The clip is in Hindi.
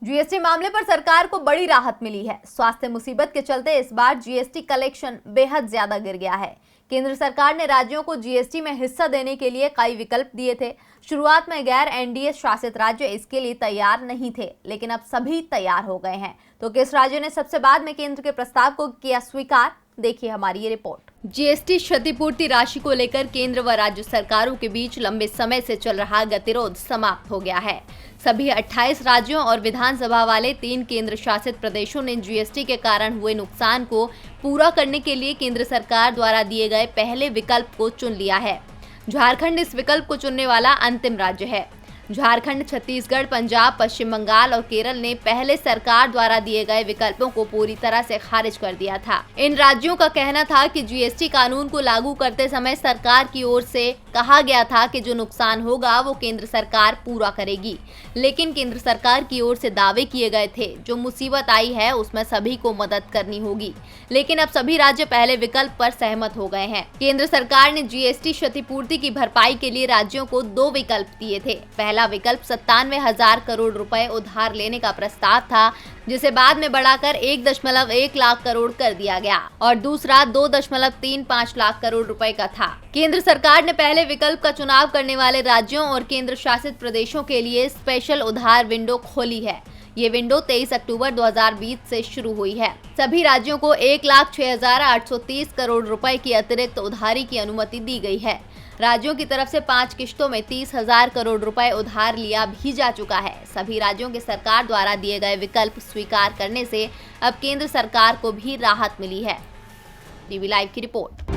जीएसटी मामले पर सरकार को बड़ी राहत मिली है। स्वास्थ्य मुसीबत के चलते इस बार जीएसटी कलेक्शन बेहद ज्यादा गिर गया है। केंद्र सरकार ने राज्यों को जीएसटी में हिस्सा देने के लिए कई विकल्प दिए थे। शुरुआत में गैर एनडीए शासित राज्य इसके लिए तैयार नहीं थे, लेकिन अब सभी तैयार हो गए हैं। तो किस राज्य ने सबसे बाद में केंद्र के प्रस्ताव को किया स्वीकार, देखिए हमारी ये रिपोर्ट। जीएसटी क्षतिपूर्ति राशि को लेकर केंद्र व राज्य सरकारों के बीच लंबे समय से चल रहा गतिरोध समाप्त हो गया है। सभी 28 राज्यों और विधानसभा वाले 3 केंद्र शासित प्रदेशों ने जीएसटी के कारण हुए नुकसान को पूरा करने के लिए केंद्र सरकार द्वारा दिए गए पहले विकल्प को चुन लिया है। झारखंड इस विकल्प को चुनने वाला अंतिम राज्य है। झारखंड, छत्तीसगढ़, पंजाब, पश्चिम बंगाल और केरल ने पहले सरकार द्वारा दिए गए विकल्पों को पूरी तरह से खारिज कर दिया था। इन राज्यों का कहना था कि जीएसटी कानून को लागू करते समय सरकार की ओर से कहा गया था कि जो नुकसान होगा वो केंद्र सरकार पूरा करेगी, लेकिन केंद्र सरकार की ओर से दावे किए गए थे जो मुसीबत आई है उसमें सभी को मदद करनी होगी। लेकिन अब सभी राज्य पहले विकल्प पर सहमत हो गए हैं। केंद्र सरकार ने जीएसटी क्षतिपूर्ति की भरपाई के लिए राज्यों को 2 विकल्प दिए थे। पहला विकल्प 97,000 करोड़ रुपए उधार लेने का प्रस्ताव था, जिसे बाद में बढ़ाकर 1.1 लाख करोड़ कर दिया गया, और दूसरा 2.35 लाख करोड़ रुपए का था। केंद्र सरकार ने पहले विकल्प का चुनाव करने वाले राज्यों और केंद्र शासित प्रदेशों के लिए स्पेशल उधार विंडो खोली है। ये विंडो 23 अक्टूबर 2020 से शुरू हुई है। सभी राज्यों को 1,06,830 करोड़ रुपए की अतिरिक्त उधारी की अनुमति दी गई है। राज्यों की तरफ से 5 किश्तों में 30,000 करोड़ रुपए उधार लिया भी जा चुका है। सभी राज्यों के सरकार द्वारा दिए गए विकल्प स्वीकार करने से अब केंद्र सरकार को भी राहत मिली है। टीवी लाइव की रिपोर्ट।